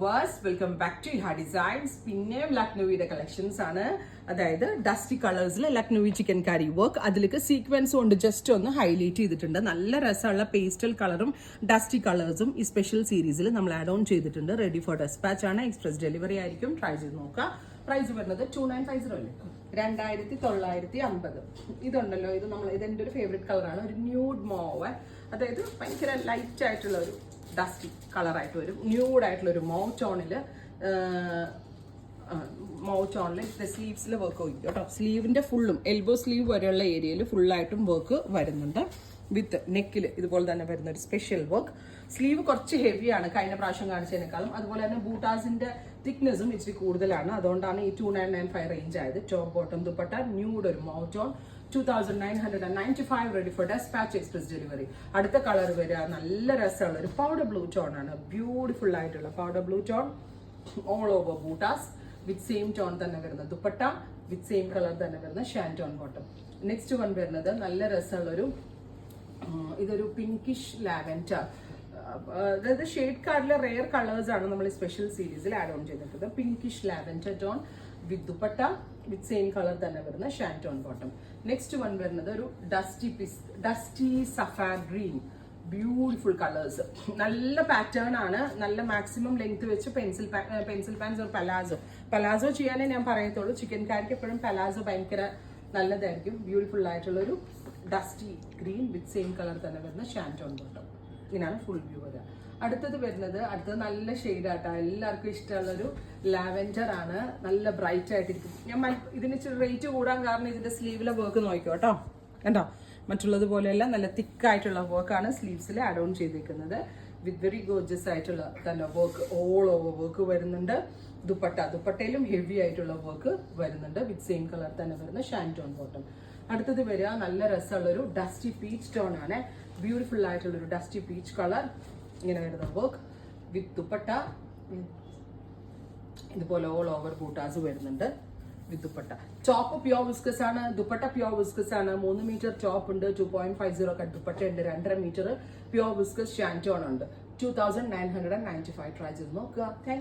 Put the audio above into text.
Welcome back to Iha designs. പിന്നെയും ലക്നൌവിയുടെ collections ആണ്. അതായത് ഡസ്റ്റി കളേഴ്സിൽ ലക്നൌവി ചിക്കൻ കാരി വർക്ക്, അതിലേക്ക് സീക്വൻസ് കൊണ്ട് ജസ്റ്റ് ഒന്ന് ഹൈലൈറ്റ് ചെയ്തിട്ടുണ്ട്. നല്ല രസമുള്ള പേസ്റ്റൽ കളറും ഡസ്റ്റി കളേഴ്സും ഈ സ്പെഷ്യൽ സീരീസിൽ നമ്മൾ ആഡ് ഓൺ ചെയ്തിട്ടുണ്ട്. റെഡി ഫോർ ഡെസ്പാച്ച് ആണ്. എക്സ്പ്രസ് ഡെലിവറി ആയിരിക്കും. ട്രൈ ചെയ്ത് നോക്കാം. പ്രൈസ് വരുന്നത് 2950 അല്ലേ, 2950. ഇതുണ്ടല്ലോ, ഇതെന്റെ ഒരു ഫേവറേറ്റ് കളറാണ്. ഒരു ന്യൂഡ് മോവ്, അതായത് ഭയങ്കര ലൈറ്റ് ആയിട്ടുള്ള ഒരു ഡസ്റ്റി കളറായിട്ട് വരും. ന്യൂഡ് ആയിട്ടുള്ള ഒരു മൗ ടോണില് സ്ലീവ്സിൽ വർക്ക് വയ്ക്കും കേട്ടോ. സ്ലീവിന്റെ ഫുള്ളും എൽബോ സ്ലീവ് വരെയുള്ള ഏരിയയിൽ ഫുള്ളായിട്ടും വർക്ക് വരുന്നുണ്ട്. വിത്ത് നെക്കിൽ ഇതുപോലെ തന്നെ വരുന്ന ഒരു സ്പെഷ്യൽ വർക്ക്. സ്ലീവ് കുറച്ച് ഹെവിയാണ് കഴിഞ്ഞ പ്രാവശ്യം കാണിച്ചതിനേക്കാളും. അതുപോലെ തന്നെ ബൂട്ടാസിന്റെ തിക്നെസ്സും ഇച്ചിരി കൂടുതലാണ്. അതുകൊണ്ടാണ് ഈ 2995 റേഞ്ച് ആയത്. ടോപ്പ് ബോട്ടം ദുപ്പട്ട ന്യൂഡ് ഒരു mauve tone 2995. Ready for dispatch express delivery. അടുത്ത കളർ വരിക നല്ല രസമുള്ള ഒരു പൗഡർ ബ്ലൂ ടോൺ ആണ്. ബ്യൂട്ടിഫുൾ ആയിട്ടുള്ള powder blue tone all over bootas with same tone തന്നെ വരുന്ന ദുപ്പട്ട വിത്ത് സെയിം കളർ തന്നെ വരുന്ന ഷാൻറ്റോൺ ബോട്ടം. നെക്സ്റ്റ് വൺ വരുന്നത് നല്ല രസമുള്ളൊരു ഇതൊരു പിങ്കിഷ് ലാവൻഡർ, അതായത് ഷെയ്ഡ് കാർഡിലെ റെയർ കളേഴ്സ് ആണ് നമ്മൾ ഈ സ്പെഷ്യൽ സീരീസിൽ ആഡ് ഓൺ ചെയ്തിട്ടുള്ളത്. Pinkish lavender tone with dupatta with same colour തന്നെ വരുന്ന ഷാൻറ്റോൺ ബോട്ടം. നെക്സ്റ്റ് വൺ വരുന്നത് ഒരു ഡസ്റ്റി സഫാർ ഗ്രീൻ. ബ്യൂട്ടിഫുൾ കളേഴ്സ്, നല്ല പാറ്റേൺ ആണ്. നല്ല മാക്സിമം ലെങ്ത് വെച്ച് പെൻസിൽ പാൻസ് ഒരു പലാസോ ചെയ്യാനേ ഞാൻ പറയത്തുള്ളൂ. ചിക്കൻ കാരിക്ക് എപ്പോഴും പലാസോ ഭയങ്കര നല്ലതായിരിക്കും. ബ്യൂട്ടിഫുൾ ആയിട്ടുള്ള ഒരു dusty green with same colour തന്നെ വരുന്ന ഷാൻറ്റോൺ ബോട്ടം. ഇങ്ങനെയാണ് ഫുൾ വ്യൂ വരിക. അടുത്തത് നല്ല ഷെയ്ഡാട്ടാ, എല്ലാവർക്കും ഇഷ്ടമുള്ളൊരു ലാവൻഡർ ആണ്. നല്ല ബ്രൈറ്റ് ആയിട്ടിരിക്കും. ഞാൻ ഇതിന് റേറ്റ് കൂടാൻ കാരണം ഇതിന്റെ സ്ലീവിലെ വർക്ക് നോക്കിക്കോ കേട്ടോ. കണ്ടോ, മറ്റുള്ളത് പോലെയല്ല, നല്ല തിക്കായിട്ടുള്ള വർക്കാണ് സ്ലീവ്സിൽ ആഡ് ഓൺ ചെയ്തിരിക്കുന്നത്. വിത്ത് വെരി ഗോർജസ് ആയിട്ടുള്ള തന്നെ വർക്ക്, ഓൾ ഓവർ വർക്ക് വരുന്നുണ്ട്. ദുപ്പട്ടയിലും ഹെവി ആയിട്ടുള്ള വർക്ക് വരുന്നുണ്ട്. വിത്ത് സെയിം കളർ തന്നെ വരുന്ന ഷാൻറ്റോൺ ബോട്ടം. അടുത്തത് വരിക നല്ല രസമുള്ളൊരു ഡസ്റ്റി പീച്ച് ടോൺ ആണ്. ബ്യൂട്ടിഫുൾ ആയിട്ടുള്ള ഒരു ഡസ്റ്റി പീച്ച് കളർ. ഇങ്ങനെ വരുന്ന വർക്ക് വിത്ത് ദുപ്പട്ട ഇതുപോലെ ഓൾ ഓവർ ബൂട്ടാസ് വരുന്നുണ്ട് വിത്ത് ദുപ്പട്ട. ടോപ്പ് പ്യോർ വിസ്കസ് ആണ്, ദുപ്പട്ട പ്യോർ വിസ്കസ് ആണ്. 3 മീറ്റർ ടോപ്പ് ഉണ്ട്, 2.50 കട്ട് ദുപ്പട്ട ഉണ്ട്, 2.5 മീറ്റർ പ്യോർ വിസ്കസ് ഷാൻറ്റോൺ ഉണ്ട്. 2995. ട്രൈ ചെയ്ത് നോക്കുക.